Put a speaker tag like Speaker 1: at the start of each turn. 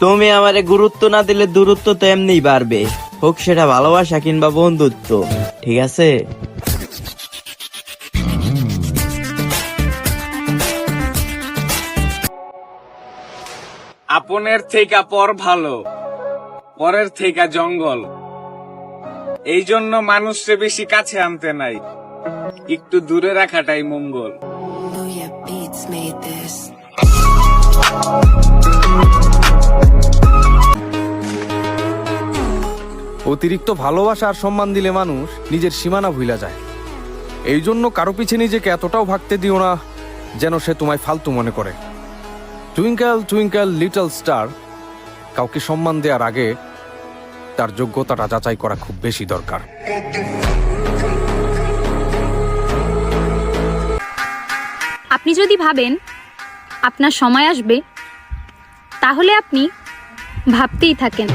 Speaker 1: তুমি আমারে গুরুত্ব না দিলে দূরত্ব তো এমনিই বাড়বে, হোক সেটা ভালোবাসা কিংবা বন্ধুত্ব, ঠিক আছে?
Speaker 2: আপনের থেকে পর ভালো, পরের থেকে জঙ্গল। এই জন্য মানুষকে বেশি কাছে আনতে নাই, একটু দূরে রাখাটাই মঙ্গল।
Speaker 3: Booyah Beats made this.
Speaker 4: অতিরিক্ত ভালোবাসা আর সম্মান দিলে মানুষ নিজের সীমানা ভুলা যায়। এই জন্য কারো পিছে নিজেকে এতটাও ভাগতে দিও না যেন সে তোমায় ফালতু মনে করে। টুইঙ্কেল টুইঙ্কেল লিটল স্টার, কাউকে সম্মান দেওয়ার আগে তার যোগ্যতাটা যাচাই করা খুব বেশি দরকার।
Speaker 5: আপনি যদি ভাবেন আপনার সময় আসবে, তাহলে আপনি ভাবতেই থাকেন।